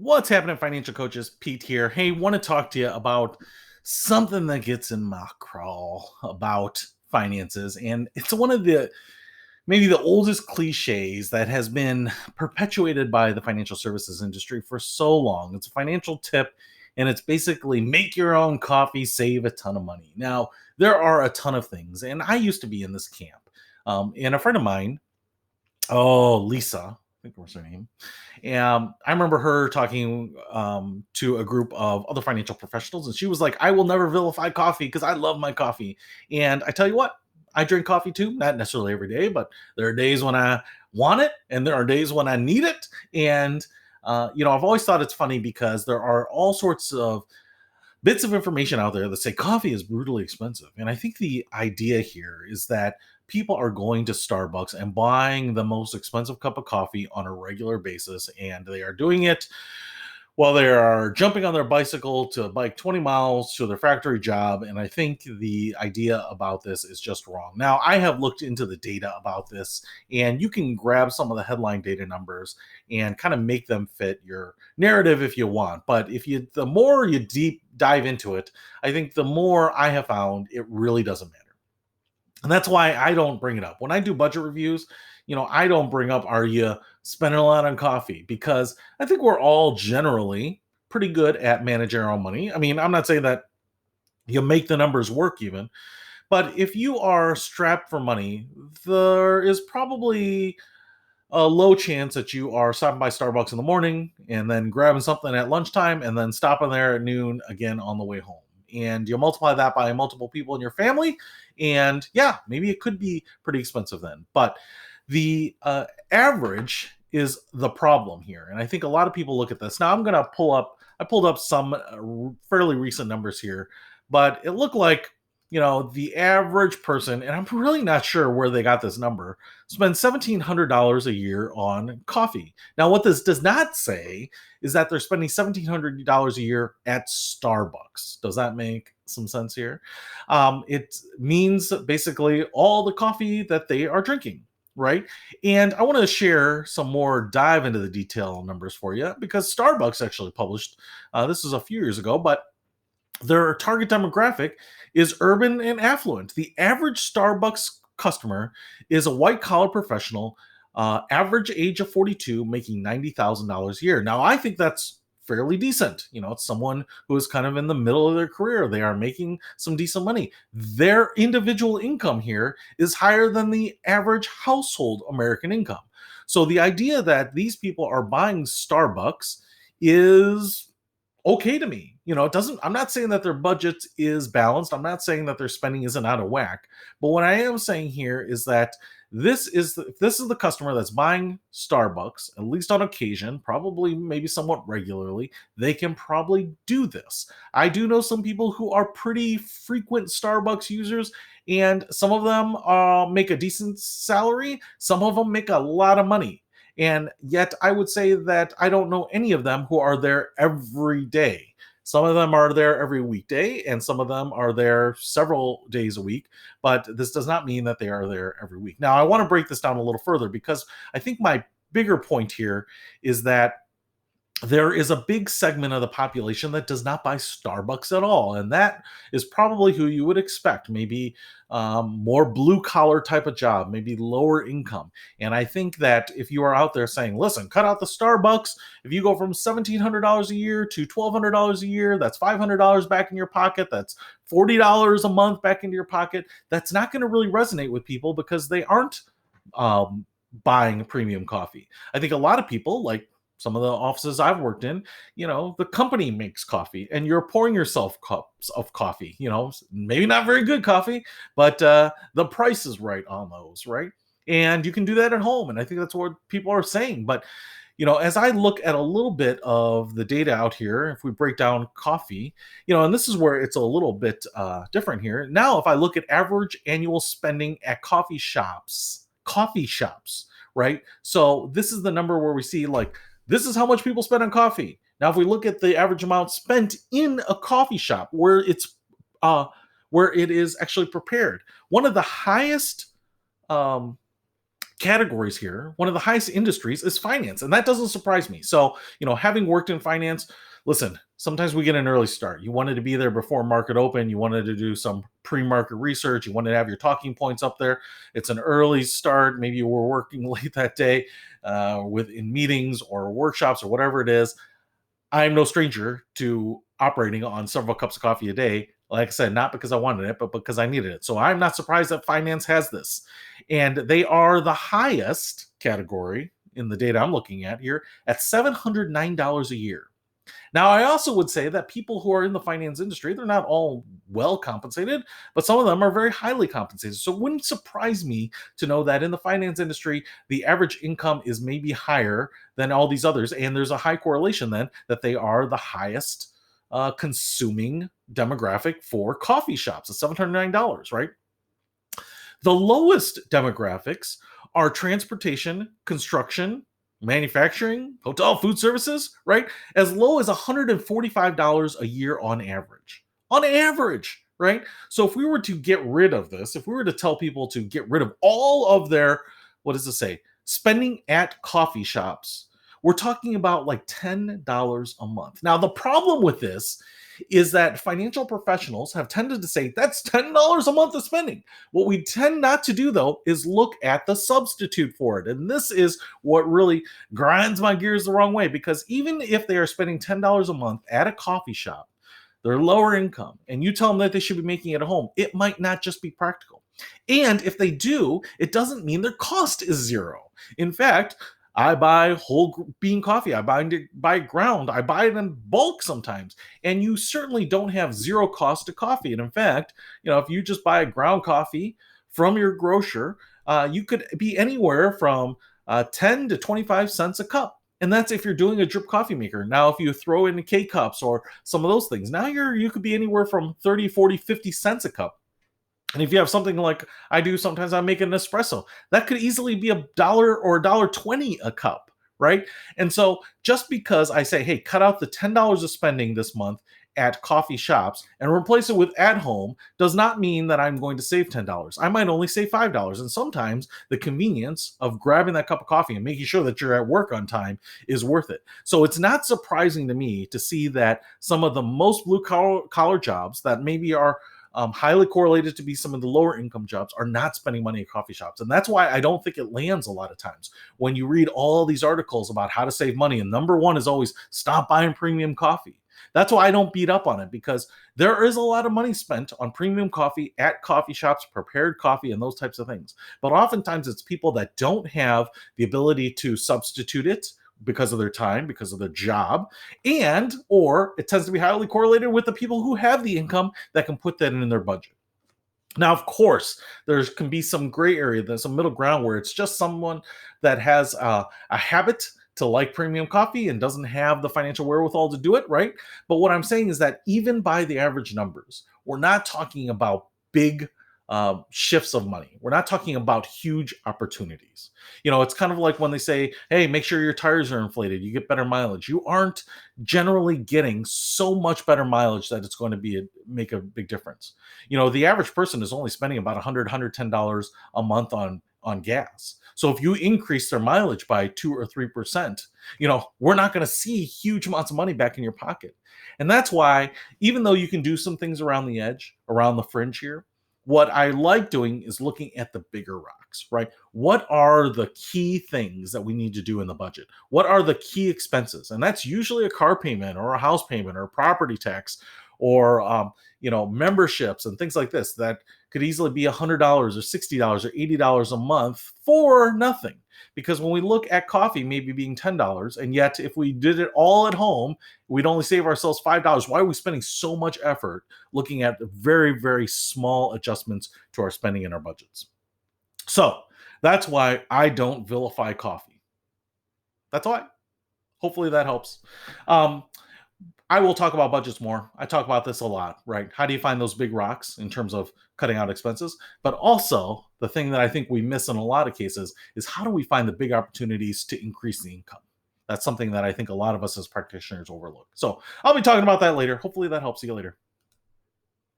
What's happening, financial coaches? Pete here. Hey, want to talk to you about something that gets in my crawl about finances. And it's one of the maybe the oldest cliches that has been perpetuated by the financial services industry for so long. It's a financial tip, and it's basically make your own coffee, save a ton of money. Now, there are a ton of things, and I used to be in this camp. And a friend of mine, Lisa, I think was her name. And I remember her talking to a group of other financial professionals, and she was like, I will never vilify coffee because I love my coffee. And I tell you what, I drink coffee too, not necessarily every day, but there are days when I want it, and there are days when I need it. And, I've always thought it's funny because there are all sorts of bits of information out there that say coffee is brutally expensive. And I think the idea here is that people are going to Starbucks and buying the most expensive cup of coffee on a regular basis. And they are doing it while they are jumping on their bicycle to bike 20 miles to their factory job. And I think the idea about this is just wrong. Now, I have looked into the data about this, and you can grab some of the headline data numbers and kind of make them fit your narrative if you want. But the more you deep dive into it, I think the more I have found it really doesn't matter. And that's why I don't bring it up. When I do budget reviews, I don't bring up, are you spending a lot on coffee? Because I think we're all generally pretty good at managing our own money. I mean, I'm not saying that you make the numbers work even, but if you are strapped for money, there is probably a low chance that you are stopping by Starbucks in the morning and then grabbing something at lunchtime and then stopping there at noon again on the way home. And you multiply that by multiple people in your family, and yeah, maybe it could be pretty expensive then. But the average is the problem here, and I think a lot of people look at this. Now I'm going to pull up. I pulled up some fairly recent numbers here, but it looked like the average person, and I'm really not sure where they got this number, spends $1,700 a year on coffee. Now, what this does not say is that they're spending $1,700 a year at Starbucks. Does that make some sense here? It means basically all the coffee that they are drinking. Right. And I want to share some more dive into the detail numbers for you because Starbucks actually published this was a few years ago, but their target demographic is urban and affluent. The average Starbucks customer is a white collar professional, average age of 42, making $90,000 a year. Now, I think that's fairly decent. It's someone who is kind of in the middle of their career. They are making some decent money. Their individual income here is higher than the average household American income. So the idea that these people are buying Starbucks is okay to me. It doesn't, I'm not saying that their budget is balanced. I'm not saying that their spending isn't out of whack. But what I am saying here is that if this is the customer that's buying Starbucks, at least on occasion, probably maybe somewhat regularly, they can probably do this. I do know some people who are pretty frequent Starbucks users, and some of them make a decent salary. Some of them make a lot of money. And yet, I would say that I don't know any of them who are there every day. Some of them are there every weekday, and some of them are there several days a week. But this does not mean that they are there every week. Now, I want to break this down a little further because I think my bigger point here is that there is a big segment of the population that does not buy Starbucks at all. And that is probably who you would expect, maybe more blue collar type of job, maybe lower income. And I think that if you are out there saying, listen, cut out the Starbucks, if you go from $1,700 a year to $1,200 a year, that's $500 back in your pocket. That's $40 a month back into your pocket. That's not going to really resonate with people because they aren't buying premium coffee. I think a lot of people, like some of the offices I've worked in, the company makes coffee and you're pouring yourself cups of coffee, maybe not very good coffee, but the price is right on those, right? And you can do that at home. And I think that's what people are saying. But, as I look at a little bit of the data out here, if we break down coffee, and this is where it's a little bit different here. Now, if I look at average annual spending at coffee shops, right? So this is the number where we see this is how much people spend on coffee. Now, if we look at the average amount spent in a coffee shop where it is actually prepared, one of the highest categories here, one of the highest industries is finance, and that doesn't surprise me. So, having worked in finance, listen, sometimes we get an early start. You wanted to be there before market open, you wanted to do some pre-market research, you wanted to have your talking points up there. It's an early start. Maybe you were working late that day in meetings or workshops or whatever it is. I'm no stranger to operating on several cups of coffee a day. Like I said, not because I wanted it, but because I needed it. So I'm not surprised that finance has this. And they are the highest category in the data I'm looking at here at $709 a year. Now, I also would say that people who are in the finance industry, they're not all well compensated, but some of them are very highly compensated. So it wouldn't surprise me to know that in the finance industry, the average income is maybe higher than all these others. And there's a high correlation then that they are the highest consuming demographic for coffee shops at $709, right? The lowest demographics are transportation, construction, manufacturing, hotel, food services, right? As low as $145 a year on average. On average, right? So if we were to get rid of this, if we were to tell people to get rid of all of their, what does it say, spending at coffee shops, we're talking about like $10 a month. Now, the problem with this is that financial professionals have tended to say that's $10 a month of spending. What we tend not to do, though, is look at the substitute for it. And this is what really grinds my gears the wrong way, because even if they are spending $10 a month at a coffee shop, they're lower income, and you tell them that they should be making it at home, it might not just be practical. And if they do, it doesn't mean their cost is zero. In fact, I buy whole bean coffee. I buy ground. I buy it in bulk sometimes. And you certainly don't have zero cost to coffee. And in fact, if you just buy a ground coffee from your grocer, you could be anywhere from 10 to 25 cents a cup. And that's if you're doing a drip coffee maker. Now, if you throw in K cups or some of those things, now you could be anywhere from 30, 40, 50 cents a cup. And if you have something like I do, sometimes I make an espresso. That could easily be $1 or $1.20 a cup, right? And so just because I say, hey, cut out the $10 of spending this month at coffee shops and replace it with at home does not mean that I'm going to save $10. I might only save $5. And sometimes the convenience of grabbing that cup of coffee and making sure that you're at work on time is worth it. So it's not surprising to me to see that some of the most blue collar jobs that maybe are highly correlated to be some of the lower income jobs are not spending money at coffee shops. And that's why I don't think it lands a lot of times when you read all these articles about how to save money. And number one is always stop buying premium coffee. That's why I don't beat up on it, because there is a lot of money spent on premium coffee at coffee shops, prepared coffee, and those types of things. But oftentimes it's people that don't have the ability to substitute it because of their time, because of their job, or it tends to be highly correlated with the people who have the income that can put that in their budget. Now, of course, there can be some gray area, there's some middle ground where it's just someone that has a habit to like premium coffee and doesn't have the financial wherewithal to do it, right? But what I'm saying is that even by the average numbers, we're not talking about big shifts of money. We're not talking about huge opportunities. It's kind of like when they say, hey, make sure your tires are inflated, you get better mileage. You aren't generally getting so much better mileage that it's going to make a big difference. The average person is only spending about $100, $110 a month on gas. So if you increase their mileage by 2 or 3%, we're not going to see huge amounts of money back in your pocket. And that's why, even though you can do some things around the edge, around the fringe here, what I like doing is looking at the bigger rocks, right? What are the key things that we need to do in the budget? What are the key expenses? And that's usually a car payment or a house payment or property tax or, memberships and things like this that could easily be $100 or $60 or $80 a month for nothing. Because when we look at coffee maybe being $10, and yet if we did it all at home, we'd only save ourselves $5. Why are we spending so much effort looking at very, very small adjustments to our spending in our budgets? So that's why I don't vilify coffee. That's why. Hopefully that helps. I will talk about budgets more. I talk about this a lot, right? How do you find those big rocks in terms of cutting out expenses? But also, the thing that I think we miss in a lot of cases is how do we find the big opportunities to increase the income? That's something that I think a lot of us as practitioners overlook. So I'll be talking about that later. Hopefully that helps. See you later.